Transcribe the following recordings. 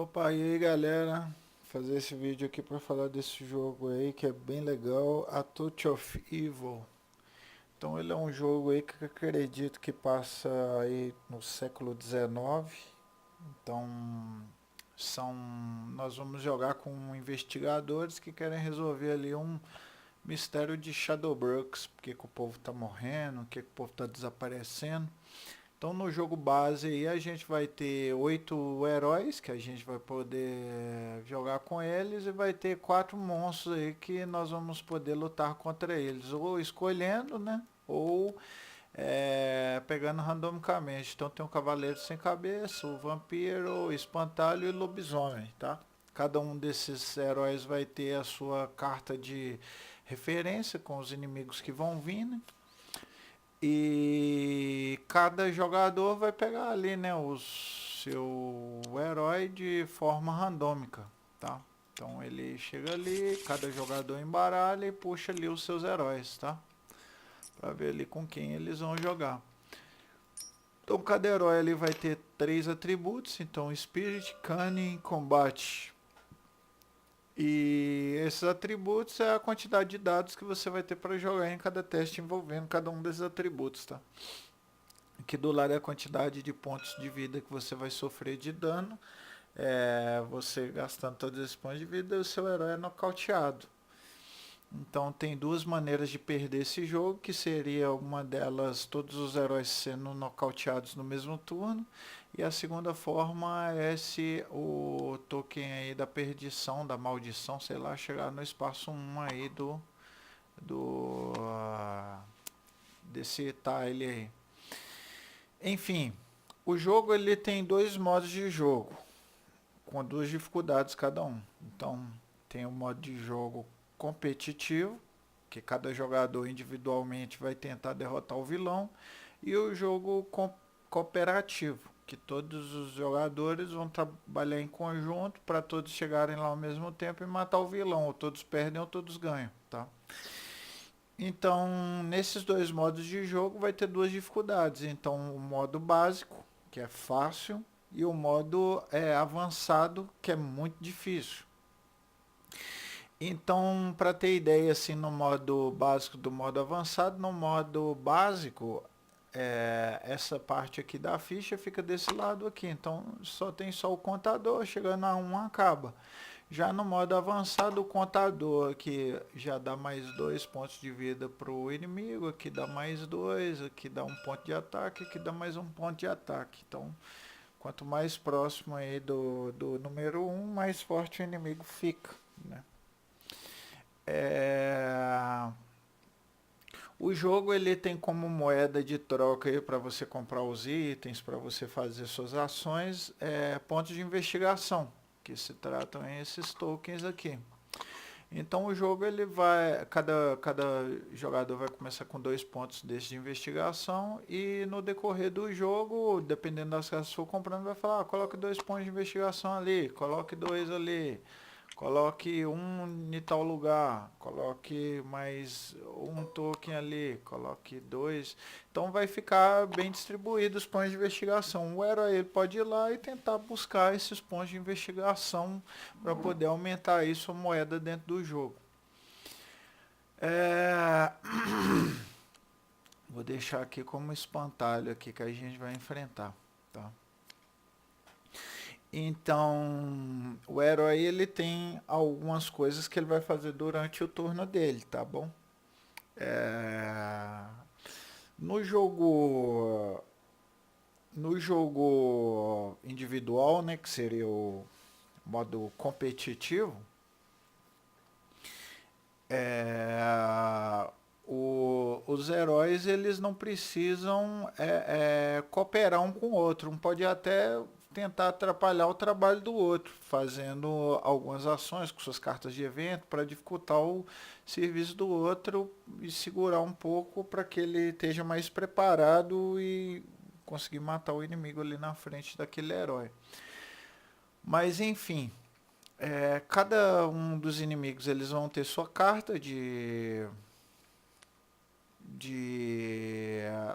Opa, e aí galera, fazer esse vídeo aqui para falar desse jogo aí que é bem legal, A Touch of Evil. Então ele é um jogo aí que eu acredito que passa aí no século XIX. Então são, nós vamos jogar com investigadores que querem resolver ali um mistério de Shadowbrooks, porque que o povo tá morrendo, porque que o povo tá desaparecendo. Então no jogo base aí a gente vai ter 8 heróis que a gente vai poder jogar com eles e vai ter 4 monstros aí que nós vamos poder lutar contra eles, ou escolhendo, né? Ou pegando randomicamente. Então tem o Cavaleiro Sem Cabeça, o Vampiro, o Espantalho e o Lobisomem, tá? Cada um desses heróis vai ter a sua carta de referência com os inimigos que vão vir, né? E cada jogador vai pegar ali, né, o seu herói de forma randômica, tá? Então ele chega ali, cada jogador embaralha e puxa ali os seus heróis, tá? Pra ver ali com quem eles vão jogar. Então cada herói ali vai ter 3 atributos, então Spirit, Cunning, Combate. E esses atributos é a quantidade de dados que você vai ter para jogar em cada teste envolvendo cada um desses atributos, tá? Aqui do lado é a quantidade de pontos de vida que você vai sofrer de dano. Você gastando todos esses pontos de vida, o seu herói é nocauteado. Então tem duas maneiras de perder esse jogo, que seria uma delas todos os heróis sendo nocauteados no mesmo turno, e a segunda forma é se o token aí da perdição, da maldição, sei lá, chegar no espaço 1 aí do desse tile aí. Enfim, o jogo ele tem 2 modos de jogo, com 2 dificuldades cada um. Então, tem o modo de jogo competitivo, que cada jogador individualmente vai tentar derrotar o vilão, e o jogo cooperativo, que todos os jogadores vão trabalhar em conjunto para todos chegarem lá ao mesmo tempo e matar o vilão, ou todos perdem ou todos ganham, tá? Então, nesses 2 modos de jogo vai ter 2 dificuldades. Então, o modo básico, que é fácil, e o modo avançado, que é muito difícil. Então, para ter ideia assim no modo básico do modo avançado, no modo básico, essa parte aqui da ficha fica desse lado aqui. Então, só o contador, chegando a 1 acaba. Já no modo avançado, o contador aqui já dá mais 2 pontos de vida para o inimigo, aqui dá mais 2, aqui dá 1 ponto de ataque, aqui dá mais 1 ponto de ataque. Então, quanto mais próximo aí do número 1, mais forte o inimigo fica, né? É... O jogo ele tem como moeda de troca aí para você comprar os itens, para você fazer suas ações, pontos de investigação, que se tratam esses tokens aqui. Então o jogo ele vai, cada jogador vai começar com 2 pontos desses de investigação e no decorrer do jogo, dependendo das casas que for comprando, vai falar, coloque 2 pontos de investigação ali, coloque 2 ali, coloque um em tal lugar, coloque mais um token ali, coloque 2. Então vai ficar bem distribuído os pontos de investigação. O herói ele pode ir lá e tentar buscar esses pontos de investigação para poder aumentar aí sua moeda dentro do jogo. É... Vou deixar aqui como espantalho aqui que a gente vai enfrentar, tá? Então, o herói ele tem algumas coisas que ele vai fazer durante o turno dele, tá bom? É... No jogo no jogo individual, né, que seria o modo competitivo, é, os heróis eles não precisam cooperar um com o outro. Um pode até tentar atrapalhar o trabalho do outro, fazendo algumas ações com suas cartas de evento para dificultar o serviço do outro e segurar um pouco para que ele esteja mais preparado e conseguir matar o inimigo ali na frente daquele herói. Mas enfim, cada um dos inimigos eles vão ter sua carta de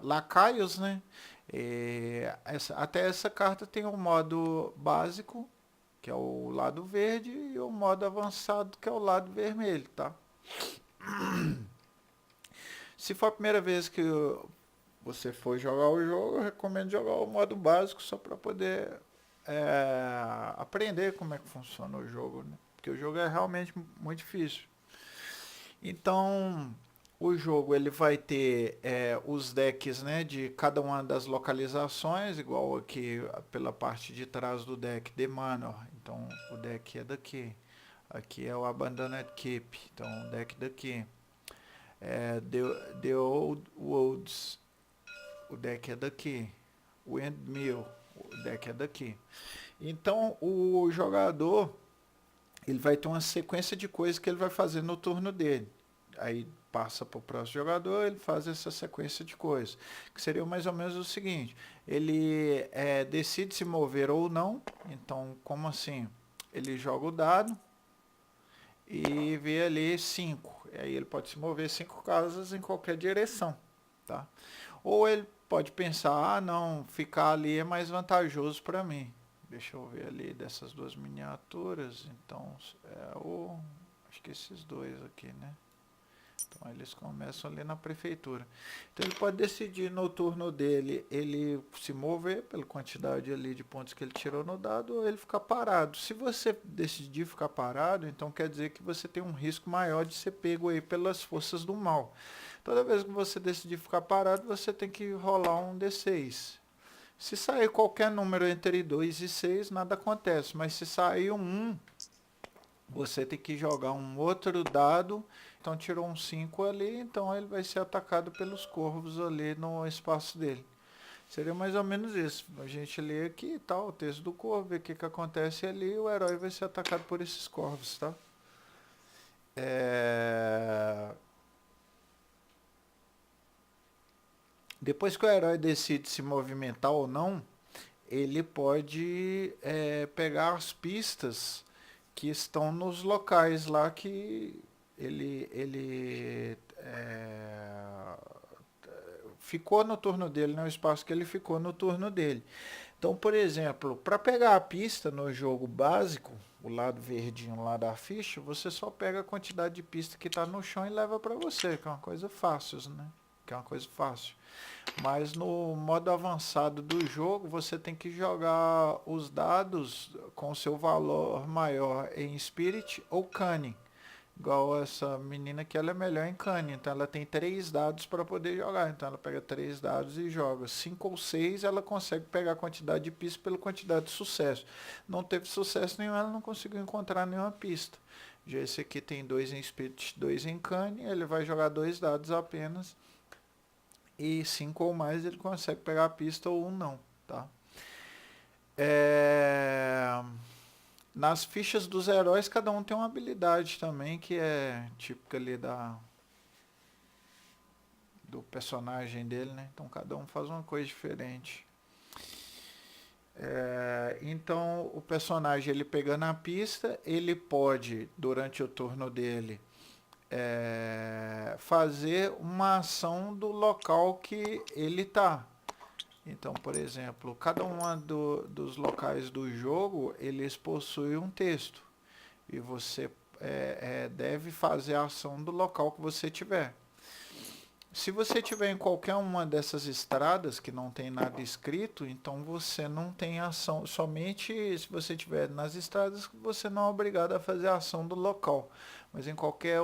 lacaios, né? Até essa carta tem um modo básico, que é o lado verde, e o modo avançado, que é o lado vermelho, tá? Se for a primeira vez que você for jogar o jogo, eu recomendo jogar o modo básico só para poder aprender como é que funciona o jogo, né? Porque o jogo é realmente muito difícil. Então, o jogo ele vai ter os decks, né, de cada uma das localizações, igual aqui pela parte de trás do deck de Manor. Então, o deck é daqui. Aqui é o Abandoned Keep, então o deck daqui. The Old Woods, o deck é daqui. Windmill, o deck é daqui. Então, o jogador ele vai ter uma sequência de coisas que ele vai fazer no turno dele. Aí passa para o próximo jogador, ele faz essa sequência de coisas. Que seria mais ou menos o seguinte: ele decide se mover ou não. Então, como assim? Ele joga o dado e vê ali 5. Aí ele pode se mover 5 casas em qualquer direção. Tá? Ou ele pode pensar, ah não, ficar ali é mais vantajoso para mim. Deixa eu ver ali dessas duas miniaturas. Então, acho que esses dois aqui, né? Então eles começam ali na prefeitura. Então ele pode decidir no turno dele, ele se mover pela quantidade ali de pontos que ele tirou no dado, ou ele ficar parado. Se você decidir ficar parado, então quer dizer que você tem um risco maior de ser pego aí pelas forças do mal. Toda vez que você decidir ficar parado, você tem que rolar um D6. Se sair qualquer número entre 2 e 6, nada acontece. Mas se sair um 1, você tem que jogar um outro dado. Então tirou um 5 ali, então ele vai ser atacado pelos corvos ali no espaço dele. Seria mais ou menos isso. A gente lê aqui, tá, o texto do corvo, vê o que acontece ali, o herói vai ser atacado por esses corvos, tá? Depois que o herói decide se movimentar ou não, ele pode pegar as pistas que estão nos locais lá que ele ficou no turno dele, né? O espaço que ele ficou no turno dele. Então, por exemplo, para pegar a pista no jogo básico, o lado verdinho lá da ficha, você só pega a quantidade de pista que está no chão e leva para você, que é uma coisa fácil, né? Que é uma coisa fácil. Mas no modo avançado do jogo, você tem que jogar os dados com seu valor maior em Spirit ou Cunning. Igual essa menina que ela é melhor em Cunning, então ela tem 3 dados para poder jogar. Então ela pega 3 dados e joga. 5 ou 6 ela consegue pegar a quantidade de pistas pela quantidade de sucesso. Não teve sucesso nenhum, ela não conseguiu encontrar nenhuma pista. Já esse aqui tem 2 em Spirit, 2 em Cunning, ele vai jogar 2 dados apenas e 5 ou mais ele consegue pegar a pista ou não, tá? Nas fichas dos heróis, cada um tem uma habilidade também que é típica ali do personagem dele, né? Então cada um faz uma coisa diferente. Então o personagem ele pegando a pista, ele pode durante o turno dele fazer uma ação do local que ele está. Então, por exemplo, cada um dos locais do jogo, eles possuem um texto. E você deve fazer a ação do local que você tiver. Se você tiver em qualquer uma dessas estradas que não tem nada escrito, então você não tem ação. Somente se você tiver nas estradas, você não é obrigado a fazer a ação do local. Mas em qualquer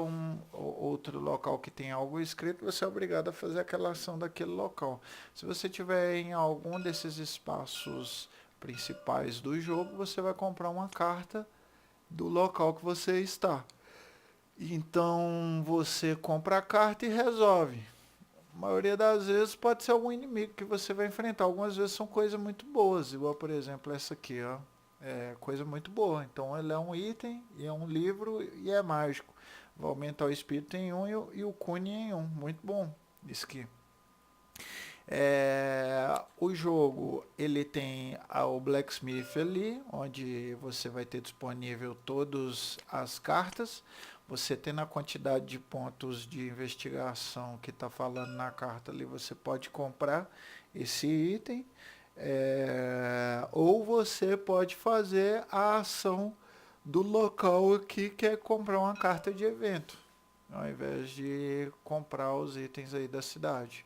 outro local que tem algo escrito, você é obrigado a fazer aquela ação daquele local. Se você tiver em algum desses espaços principais do jogo, você vai comprar uma carta do local que você está. Então você compra a carta e resolve. A maioria das vezes pode ser algum inimigo que você vai enfrentar. Algumas vezes são coisas muito boas, igual por exemplo essa aqui, ó. É coisa muito boa. Então ele é um item, e é um livro e é mágico. Vai aumentar o espírito em 1 e o cune em 1. Muito bom isso aqui. O jogo ele tem o Blacksmith ali, onde você vai ter disponível todas as cartas. Você tendo a quantidade de pontos de investigação que está falando na carta ali, você pode comprar esse item. Ou você pode fazer a ação do local aqui, que é comprar uma carta de evento, ao invés de comprar os itens aí da cidade.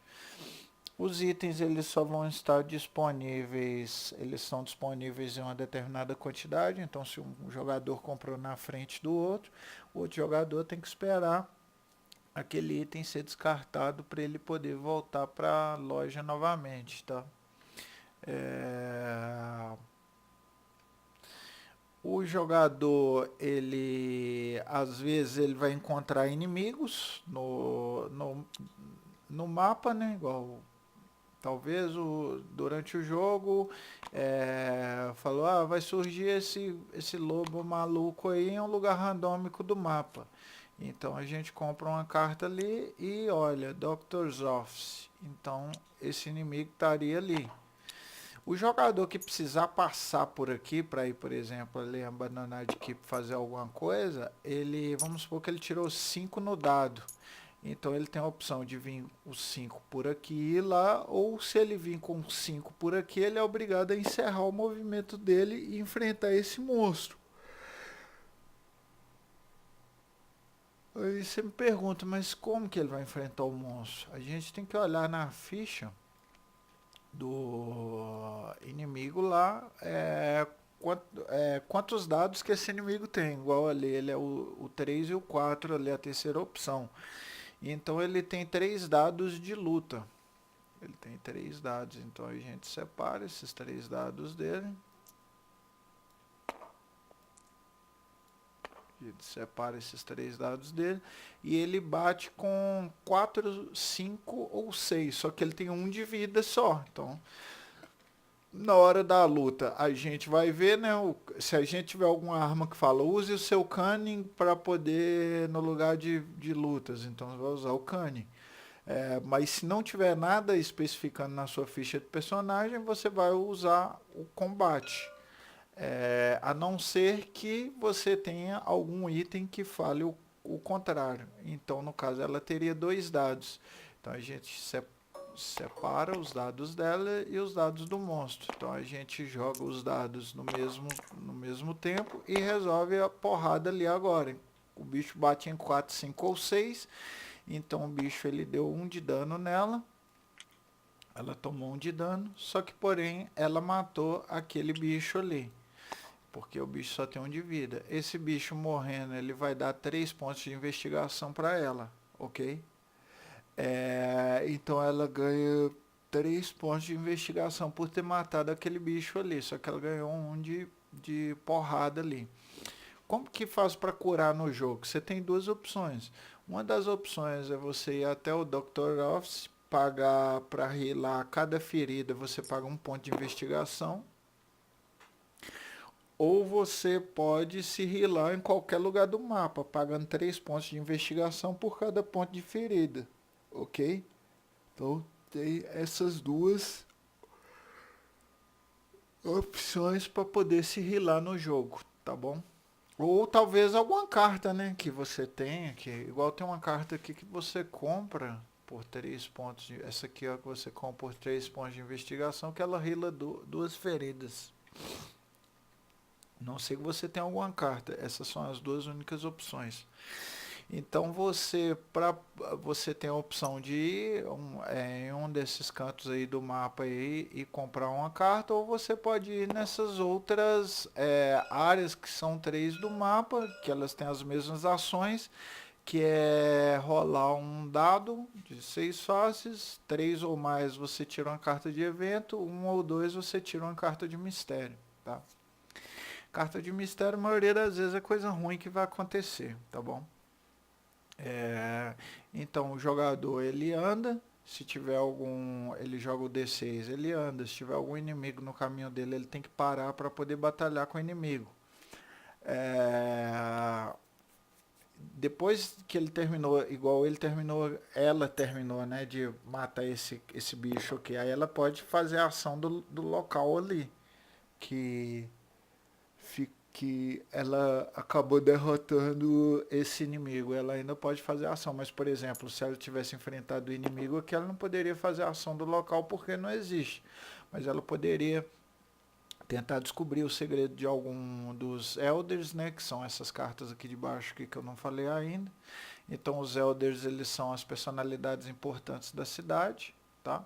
Os itens eles só vão estar disponíveis, eles são disponíveis em uma determinada quantidade, então se um jogador comprou na frente do outro, o outro jogador tem que esperar aquele item ser descartado para ele poder voltar para a loja novamente, tá? É, O jogador, ele às vezes ele vai encontrar inimigos no mapa, né? Igual talvez durante o jogo falou, vai surgir esse lobo maluco aí em um lugar randômico do mapa. Então a gente compra uma carta ali e olha, Doctor's Office. Então esse inimigo estaria ali. O jogador que precisar passar por aqui para ir, por exemplo, ali abandonar de equipe fazer alguma coisa, ele, vamos supor que ele tirou 5 no dado. Então ele tem a opção de vir os 5 por aqui e lá, ou se ele vir com 5 por aqui, ele é obrigado a encerrar o movimento dele e enfrentar esse monstro. Aí você me pergunta, mas como que ele vai enfrentar o monstro? A gente tem que olhar na ficha do inimigo lá, quantos dados que esse inimigo tem. Igual ali, ele é o 3 e o 4, ali é a terceira opção. Então ele tem 3 dados de luta. Ele tem 3 dados, então a gente separa esses 3 dados dele. Ele separa esses 3 dados dele e ele bate com 4, 5 ou 6, só que ele tem 1 de vida só. Então, na hora da luta, a gente vai ver, né? Se a gente tiver alguma arma que fala, use o seu cunning para poder, no lugar de lutas, então você vai usar o cunning. Mas se não tiver nada especificando na sua ficha de personagem, você vai usar o combate. A não ser que você tenha algum item que fale o contrário. Então, no caso, ela teria 2 dados. Então, a gente separa os dados dela e os dados do monstro. Então, a gente joga os dados no mesmo tempo e resolve a porrada ali agora. O bicho bate em 4, 5 ou 6. Então, o bicho ele deu 1 de dano nela. Ela tomou 1 de dano. Só que, porém, ela matou aquele bicho ali. Porque o bicho só tem 1 de vida. Esse bicho morrendo, ele vai dar 3 pontos de investigação para ela, ok? Então ela ganha 3 pontos de investigação por ter matado aquele bicho ali. Só que ela ganhou 1 de porrada ali. Como que faz para curar no jogo? Você tem 2 opções. Uma das opções é você ir até o Dr. Office, pagar para healar cada ferida, você paga 1 ponto de investigação. Ou você pode se healar em qualquer lugar do mapa, pagando 3 pontos de investigação por cada ponto de ferida. Ok? Então tem essas 2 opções para poder se healar no jogo, tá bom? Ou talvez alguma carta, né, que você tenha, que igual tem uma carta aqui que você compra por 3 pontos, essa aqui ó, que você compra por 3 pontos de investigação, que ela heala 2 feridas. Não sei que você tem alguma carta. Essas são as 2 únicas opções. Então você tem a opção de ir em um desses cantos aí do mapa aí, e comprar uma carta, ou você pode ir nessas outras áreas que são 3 do mapa, que elas têm as mesmas ações, que é rolar um dado de 6 faces, 3 ou mais você tira uma carta de evento, 1 ou 2 você tira uma carta de mistério, tá? Carta de mistério, a maioria das vezes é coisa ruim que vai acontecer, tá bom? Então o jogador ele anda, se tiver ele joga o D6, ele anda, se tiver algum inimigo no caminho dele, ele tem que parar para poder batalhar com o inimigo. Depois que ele terminou, igual ela terminou, né, de matar esse bicho aqui, aí ela pode fazer a ação do local ali, que que ela acabou derrotando esse inimigo. Ela ainda pode fazer a ação, mas, por exemplo, se ela tivesse enfrentado o inimigo aqui, ela não poderia fazer a ação do local porque não existe. mas ela poderia tentar descobrir o segredo de algum dos Elders, né, que são essas cartas aqui de baixo aqui que eu não falei ainda. Então os Elders, eles são as personalidades importantes da cidade, tá?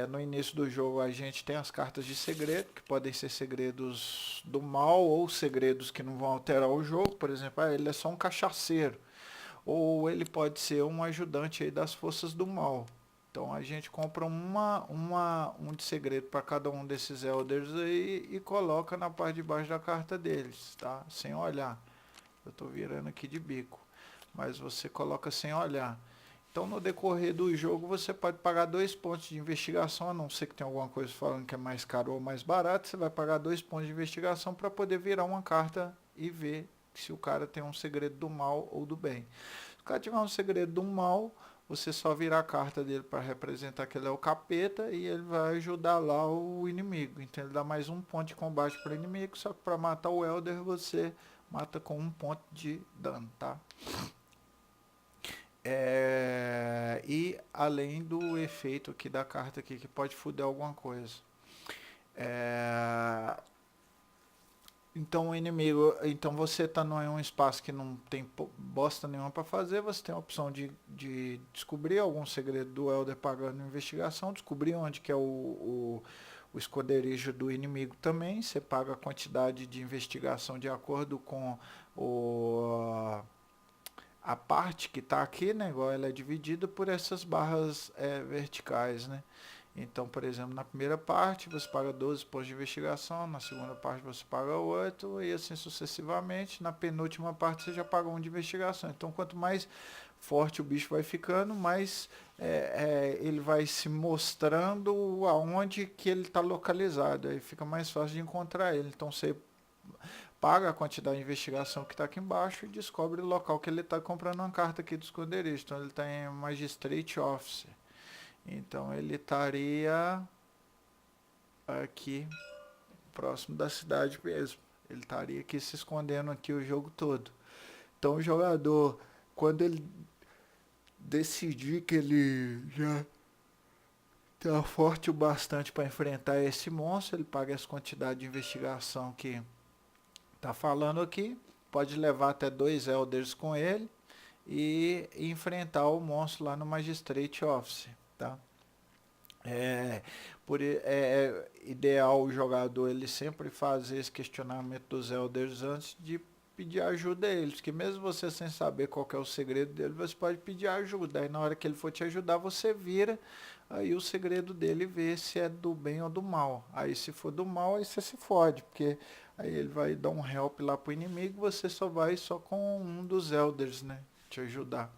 No início do jogo a gente tem as cartas de segredo, que podem ser segredos do mal ou segredos que não vão alterar o jogo. Por exemplo, ele é só um cachaceiro, ou ele pode ser um ajudante aí das forças do mal. Então a gente compra um de segredo para cada um desses Elders aí e coloca na parte de baixo da carta deles, tá? Sem olhar. Eu estou virando aqui de bico, mas você coloca sem olhar. Então no decorrer do jogo você pode pagar 2 pontos de investigação, a não ser que tenha alguma coisa falando que é mais caro ou mais barato, você vai pagar 2 pontos de investigação para poder virar uma carta e ver se o cara tem um segredo do mal ou do bem. Se o cara tiver um segredo do mal, você só virar a carta dele para representar que ele é o capeta e ele vai ajudar lá o inimigo. Então ele dá mais 1 ponto de combate para o inimigo, só que para matar o Elder você mata com 1 ponto de dano, tá? E além do efeito aqui da carta aqui, que pode foder alguma coisa. Então o inimigo, então você está em um espaço que não tem bosta nenhuma para fazer, você tem a opção de descobrir algum segredo do Elder pagando investigação, descobrir onde que é o esconderijo do inimigo também, você paga a quantidade de investigação de acordo com a parte que está aqui, né, igual ela é dividida por essas barras verticais, né? Então, por exemplo, na primeira parte você paga 12 pontos de investigação, na segunda parte você paga 8 e assim sucessivamente. Na penúltima parte você já paga 1 de investigação. Então, quanto mais forte o bicho vai ficando, mais ele vai se mostrando aonde que ele está localizado. Aí fica mais fácil de encontrar ele. Então, você paga a quantidade de investigação que está aqui embaixo e descobre o local que ele está comprando uma carta aqui do esconderijo. Então, ele está em Magistrate Office. Então ele estaria aqui próximo da cidade mesmo. Ele estaria aqui se escondendo aqui o jogo todo. Então o jogador, quando ele decidir que ele já está forte o bastante para enfrentar esse monstro, ele paga essa quantidade de investigação que está falando aqui. Pode levar até 2 Elders com ele e enfrentar o monstro lá no Magistrate Office, tá? É ideal o jogador ele sempre fazer esse questionamento dos Elders antes de pedir ajuda a eles, que mesmo você sem saber qual que é o segredo dele, você pode pedir ajuda, aí na hora que ele for te ajudar, você vira aí o segredo dele e vê se é do bem ou do mal. Aí se for do mal, aí você se fode, porque aí ele vai dar um help lá pro inimigo, você só vai só com um dos Elders, né, te ajudar.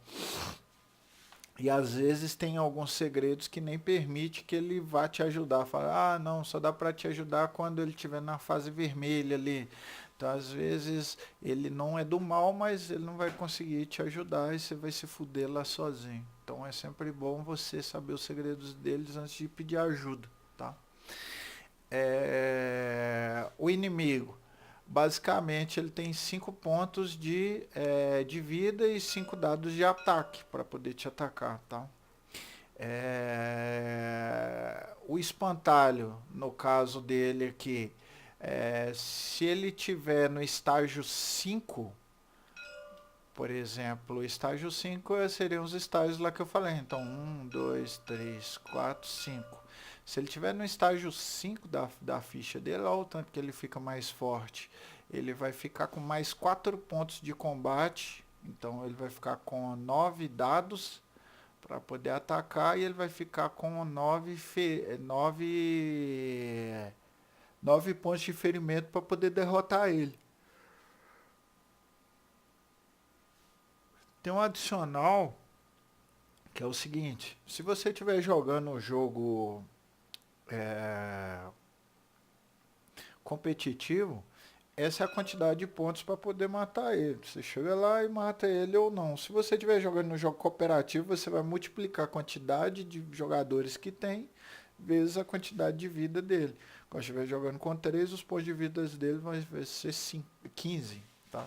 E às vezes tem alguns segredos que nem permite que ele vá te ajudar. Fala, ah, não, só dá para te ajudar quando ele estiver na fase vermelha ali. Então, às vezes, ele não é do mal, mas ele não vai conseguir te ajudar e você vai se fuder lá sozinho. Então, é sempre bom você saber os segredos deles antes de pedir ajuda, tá? O inimigo. Basicamente, ele tem 5 pontos de vida e 5 dados de ataque para poder te atacar, tá? O espantalho, no caso dele aqui, se ele tiver no estágio 5, por exemplo, o estágio 5 seriam os estágios lá que eu falei. Então, 1, 2, 3, 4, 5. Se ele tiver no estágio 5 da ficha dele, olha o tanto que ele fica mais forte. Ele vai ficar com mais 4 pontos de combate. Então, ele vai ficar com 9 dados para poder atacar. E ele vai ficar com 9 pontos de ferimento para poder derrotar ele. Tem um adicional que é o seguinte: se você estiver jogando um jogo competitivo, essa é a quantidade de pontos para poder matar ele. Você chega lá e mata ele ou não. Se você estiver jogando no jogo cooperativo, você vai multiplicar a quantidade de jogadores que tem vezes a quantidade de vida dele. Quando estiver jogando com 3, os pontos de vida dele vai ser 15, tá?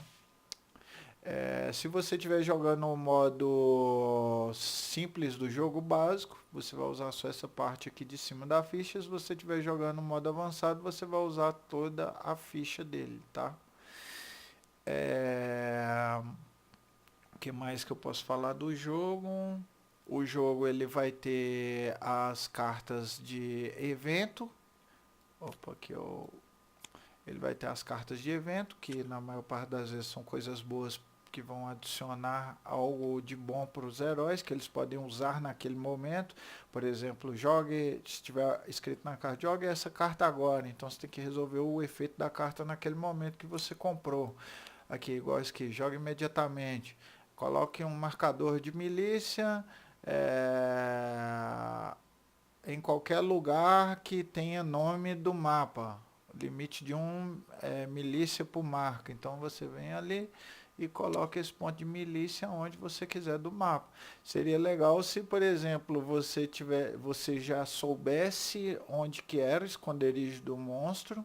Se você estiver jogando o modo simples do jogo básico, você vai usar só essa parte aqui de cima da ficha. Se você estiver jogando o modo avançado, você vai usar toda a ficha dele, tá? É, o que mais que eu posso falar do jogo? O jogo ele vai ter as cartas de evento. Opa, aqui eu ele vai ter as cartas de evento, que na maior parte das vezes são coisas boas que vão adicionar algo de bom para os heróis, que eles podem usar naquele momento. Por exemplo, jogue, se tiver escrito na carta, jogue essa carta agora. Então você tem que resolver o efeito da carta naquele momento que você comprou. Aqui, igual isso aqui, jogue imediatamente. Coloque um marcador de milícia em qualquer lugar que tenha nome do mapa. Limite de milícia por marca. Então você vem ali e coloca esse ponto de milícia onde você quiser do mapa. Seria legal se, por exemplo, você já soubesse onde que era o esconderijo do monstro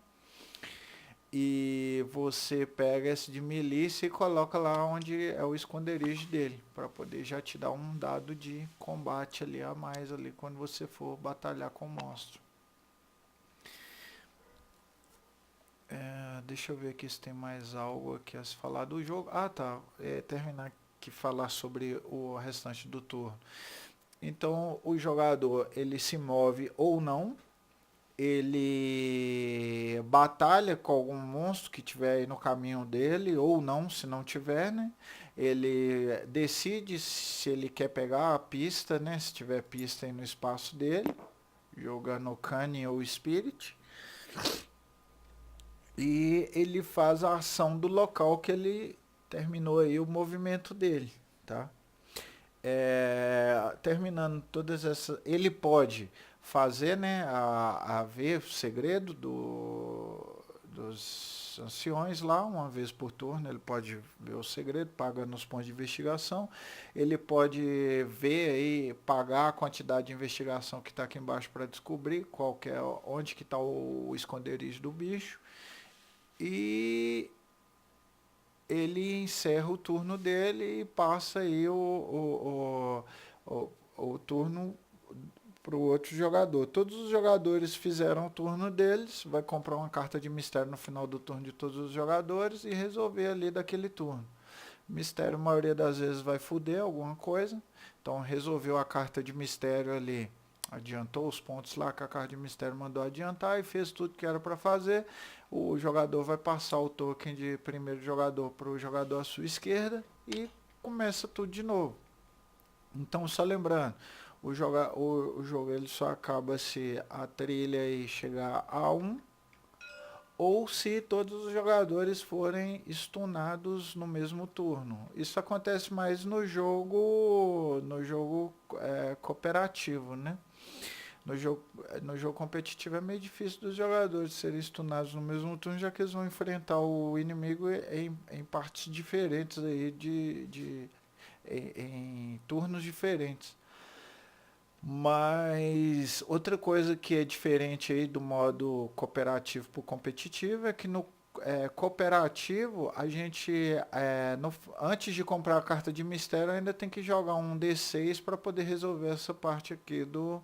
e você pega esse de milícia e coloca lá onde é o esconderijo dele, para poder já te dar um dado de combate ali a mais ali quando você for batalhar com o monstro. Deixa eu ver aqui se tem mais algo aqui a se falar do jogo. Ah, tá. Terminar aqui falar sobre o restante do turno. Então, o jogador ele se move ou não, ele batalha com algum monstro que tiver aí no caminho dele ou não, se não tiver, né? Ele decide se ele quer pegar a pista, né? Se tiver pista aí no espaço dele, jogando Cunning ou Spirit. E ele faz a ação do local que ele terminou aí o movimento dele, tá? Terminando todas essas, ele pode fazer, né, a ver o segredo dos anciões lá, uma vez por turno, ele pode ver o segredo, pagando os pontos de investigação, ele pode ver aí, pagar a quantidade de investigação que está aqui embaixo para descobrir onde que está o esconderijo do bicho, e ele encerra o turno dele e passa aí o turno para o outro jogador. Todos os jogadores fizeram o turno deles, vai comprar uma carta de mistério no final do turno de todos os jogadores e resolver ali daquele turno. Mistério, a maioria das vezes vai foder alguma coisa, então resolveu a carta de mistério ali, adiantou os pontos lá que a carta de mistério mandou adiantar e fez tudo que era para fazer. O jogador vai passar o token de primeiro jogador para o jogador à sua esquerda e começa tudo de novo. Então, só lembrando, o jogo ele só acaba se a trilha aí chegar a 1 ou se todos os jogadores forem stunados no mesmo turno. Isso acontece mais no jogo cooperativo, né? No jogo competitivo é meio difícil dos jogadores serem stunados no mesmo turno, já que eles vão enfrentar o inimigo em partes diferentes aí em turnos diferentes. Mas outra coisa que é diferente aí do modo cooperativo para o competitivo é que no cooperativo a gente antes de comprar a carta de mistério ainda tem que jogar um D6 para poder resolver essa parte aqui do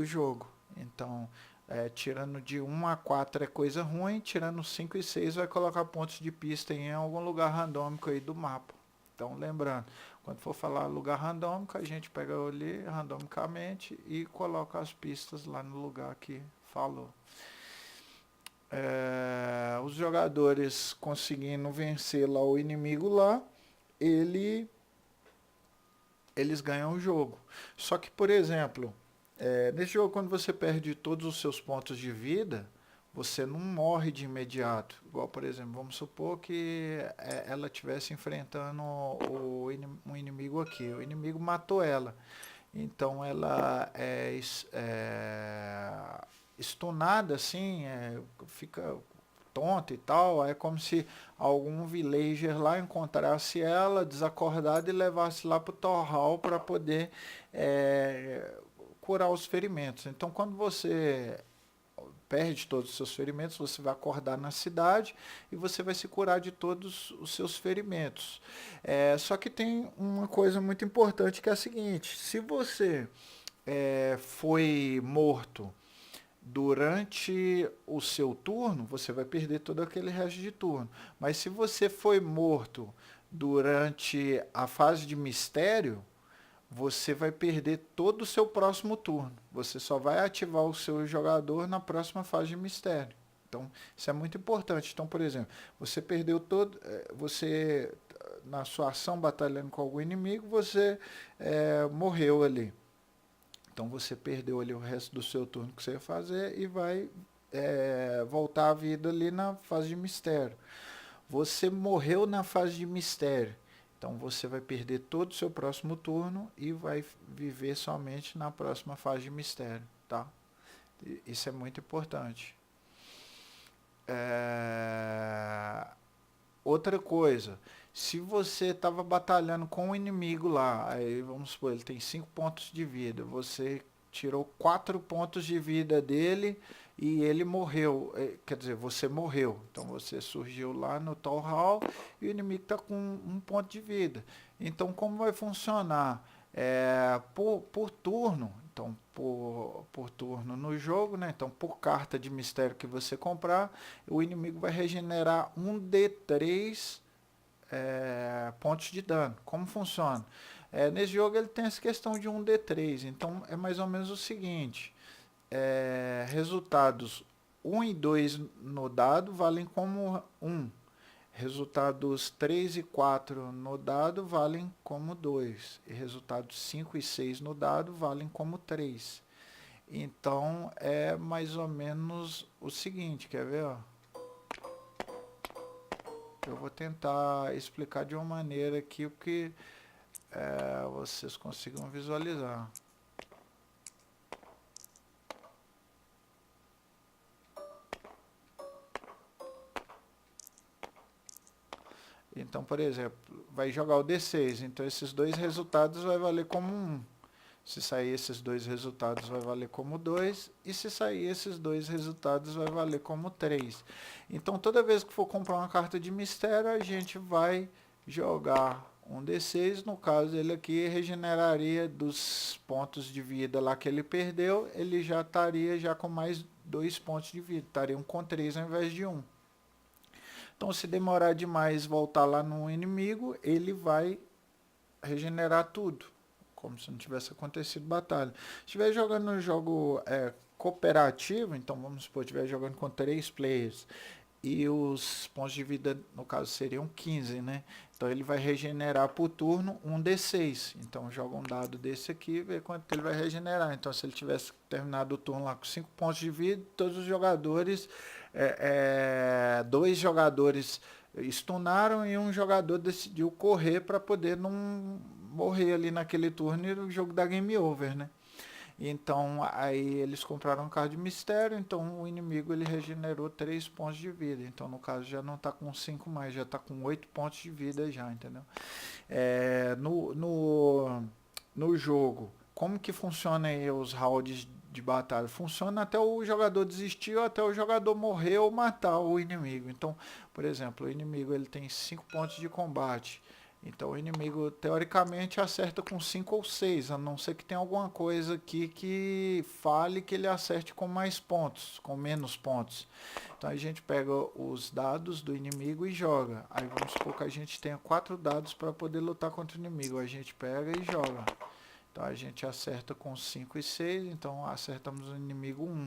jogo. Então, tirando de 1 a 4 é coisa ruim, tirando 5 e 6 vai colocar pontos de pista em algum lugar randômico aí do mapa. Então, lembrando, quando for falar lugar randômico, a gente pega ali randomicamente e coloca as pistas lá no lugar que falou. Os jogadores conseguindo vencer lá o inimigo lá, eles ganham o jogo. Só que, por exemplo, nesse jogo, quando você perde todos os seus pontos de vida, você não morre de imediato. Igual, por exemplo, vamos supor que ela estivesse enfrentando um inimigo aqui. O inimigo matou ela. Então ela stunada assim, fica tonta e tal. É como se algum villager lá encontrasse ela desacordada e levasse lá para o Torhall para poder curar os ferimentos. Então quando você perde todos os seus ferimentos, você vai acordar na cidade e você vai se curar de todos os seus ferimentos. Só que tem uma coisa muito importante que é a seguinte: se você foi morto durante o seu turno, você vai perder todo aquele resto de turno. Mas se você foi morto durante a fase de mistério, você vai perder todo o seu próximo turno. Você só vai ativar o seu jogador na próxima fase de mistério. Então, isso é muito importante. Então, por exemplo, você perdeu todo. Você, na sua ação batalhando com algum inimigo, você morreu ali. Então você perdeu ali o resto do seu turno que você ia fazer e vai voltar à vida ali na fase de mistério. Você morreu na fase de mistério. Então você vai perder todo o seu próximo turno e vai viver somente na próxima fase de mistério, tá? Isso é muito importante. Outra coisa, se você estava batalhando com um inimigo lá, aí vamos supor, ele tem 5 pontos de vida, você tirou 4 pontos de vida dele e ele morreu, quer dizer, você morreu. Então você surgiu lá no Tall Hall e o inimigo está com 1 ponto de vida. Então como vai funcionar? Por turno, então por turno no jogo, né? Então por carta de mistério que você comprar, o inimigo vai regenerar 1d3 pontos de dano. Como funciona? Nesse jogo ele tem essa questão de 1d3, então é mais ou menos o seguinte: resultados 1 e 2 no dado valem como 1. Resultados 3 e 4 no dado valem como 2. E resultados 5 e 6 no dado valem como 3. Então é mais ou menos o seguinte, quer ver? Ó? Eu vou tentar explicar de uma maneira aqui o que vocês consigam visualizar. Então, por exemplo, vai jogar o D6, então esses dois resultados vai valer como 1. Se sair esses dois resultados vai valer como 2, e se sair esses dois resultados vai valer como 3. Então toda vez que for comprar uma carta de mistério, a gente vai jogar um D6, no caso ele aqui regeneraria dos pontos de vida lá que ele perdeu, ele já estaria já com mais 2 pontos de vida, estariam com 3 ao invés de 1. Então se demorar demais voltar lá no inimigo, ele vai regenerar tudo, como se não tivesse acontecido batalha. Se estiver jogando no jogo cooperativo, então vamos supor, estiver jogando com 3 players e os pontos de vida, no caso, seriam 15, né? Então ele vai regenerar por turno 1d6. Então joga um dado desse aqui e vê quanto ele vai regenerar. Então se ele tivesse terminado o turno lá com 5 pontos de vida, todos os jogadores, 2 jogadores stunaram e um jogador decidiu correr para poder não morrer ali naquele turno e o jogo da game over, né? Então aí eles compraram um carro de mistério, então o inimigo ele regenerou 3 pontos de vida. Então no caso já não está com 5 mais, já está com 8 pontos de vida já, entendeu? No jogo, como que funciona aí os rounds de batalha? Funciona até o jogador desistir ou até o jogador morrer ou matar o inimigo. Então, por exemplo, o inimigo ele tem 5 pontos de combate. Então o inimigo teoricamente acerta com 5 ou 6, a não ser que tenha alguma coisa aqui que fale que ele acerte com mais pontos, com menos pontos. Então a gente pega os dados do inimigo e joga. Aí vamos supor que a gente tenha 4 dados para poder lutar contra o inimigo. A gente pega e joga. Então a gente acerta com 5 e 6, então acertamos o inimigo 1.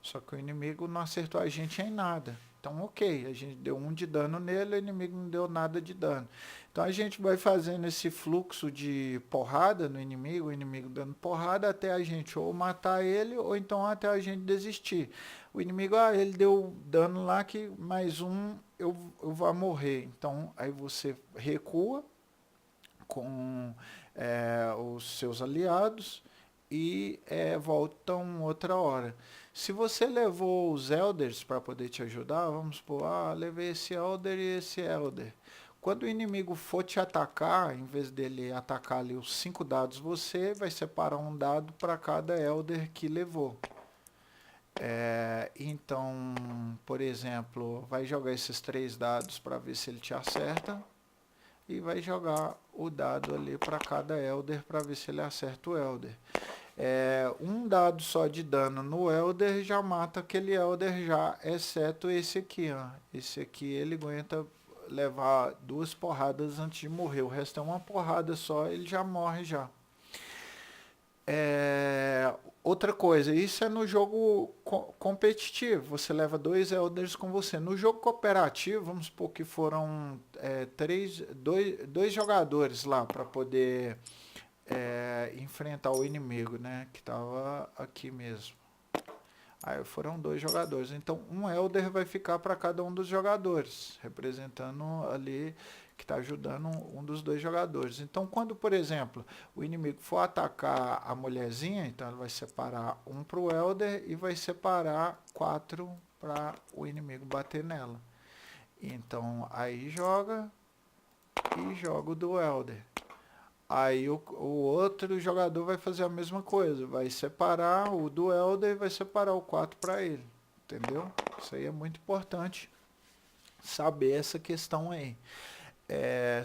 Só que o inimigo não acertou a gente em nada. Então, ok, a gente deu 1 de dano nele, o inimigo não deu nada de dano. Então a gente vai fazendo esse fluxo de porrada no inimigo, o inimigo dando porrada até a gente ou matar ele ou então até a gente desistir. O inimigo, ele deu dano lá que mais um eu vou morrer. Então aí você recua com os seus aliados e voltam outra hora. Se você levou os elders para poder te ajudar, vamos supor, levei esse elder e esse elder. Quando o inimigo for te atacar, em vez dele atacar ali os 5 dados, você vai separar um dado para cada elder que levou. Então, por exemplo, vai jogar esses 3 dados para ver se ele te acerta e vai jogar o dado ali para cada Elder para ver se ele acerta o Elder. Um dado só de dano no Elder já mata aquele Elder já, exceto esse aqui, ó. Esse aqui ele aguenta levar 2 porradas antes de morrer. O resto é uma porrada só, ele já morre já. Outra coisa, isso é no jogo competitivo, você leva 2 Elders com você. No jogo cooperativo, vamos supor que foram dois jogadores lá para poder enfrentar o inimigo, né? Que estava aqui mesmo. Aí foram 2 jogadores. Então, um Elder vai ficar para cada um dos jogadores, representando ali que está ajudando um dos 2 jogadores. Então, quando, por exemplo, o inimigo for atacar a mulherzinha, então ele vai separar um para o Elder e vai separar 4 para o inimigo bater nela. Então, aí joga e joga o do Elder. Aí o outro jogador vai fazer a mesma coisa, vai separar o do Elder e vai separar o 4 para ele, entendeu? Isso aí é muito importante, saber essa questão aí.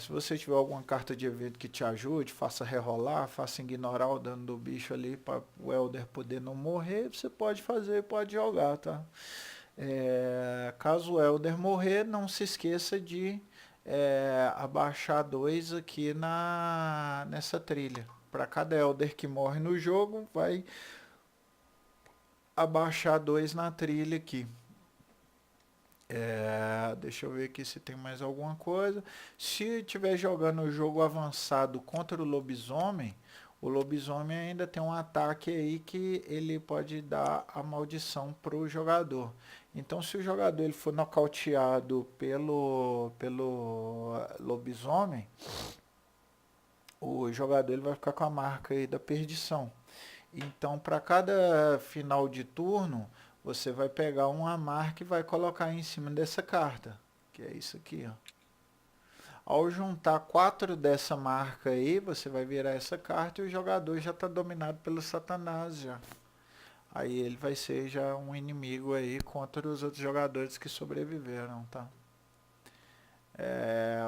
Se você tiver alguma carta de evento que te ajude, faça rerolar, faça ignorar o dano do bicho ali para o Elder poder não morrer, você pode fazer, pode jogar, tá? Caso o Elder morrer, não se esqueça de abaixar 2 aqui nessa trilha. Para cada Elder que morre no jogo, vai abaixar 2 na trilha aqui. Deixa eu ver aqui se tem mais alguma coisa. Se estiver jogando o jogo avançado contra o lobisomem ainda tem um ataque aí que ele pode dar a maldição para o jogador. Então, se o jogador ele for nocauteado pelo lobisomem, o jogador ele vai ficar com a marca aí da perdição. Então, para cada final de turno, você vai pegar uma marca e vai colocar em cima dessa carta, que é isso aqui, ó. Ao juntar 4 dessa marca aí, você vai virar essa carta e o jogador já está dominado pelo Satanás já. Aí ele vai ser já um inimigo aí contra os outros jogadores que sobreviveram, tá?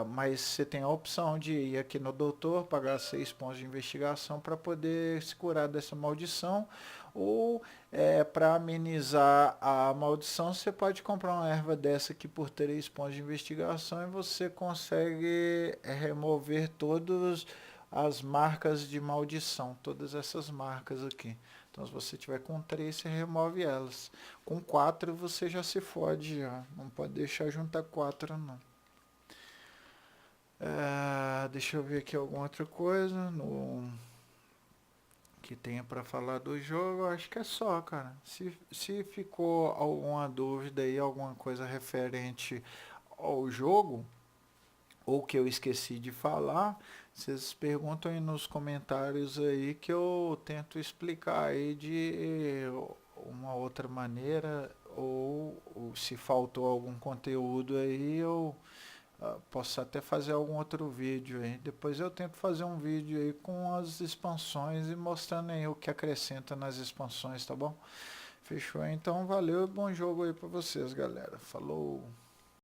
Mas você tem a opção de ir aqui no doutor, pagar 6 pontos de investigação para poder se curar dessa maldição. Ou para amenizar a maldição, você pode comprar uma erva dessa aqui por 3 pontos de investigação e você consegue remover todas as marcas de maldição, todas essas marcas aqui. Então se você tiver com 3, você remove elas. Com 4 você já se fode já. Não pode deixar juntar 4 não. Deixa eu ver aqui alguma outra coisa que tenha para falar do jogo. Acho que é só, cara. Se ficou alguma dúvida aí, alguma coisa referente ao jogo, ou que eu esqueci de falar, vocês perguntam aí nos comentários aí que eu tento explicar aí de uma outra maneira, ou se faltou algum conteúdo aí, eu posso até fazer algum outro vídeo aí. Depois eu tento fazer um vídeo aí com as expansões e mostrando aí o que acrescenta nas expansões, tá bom? Fechou? Então valeu e bom jogo aí pra vocês, galera. Falou!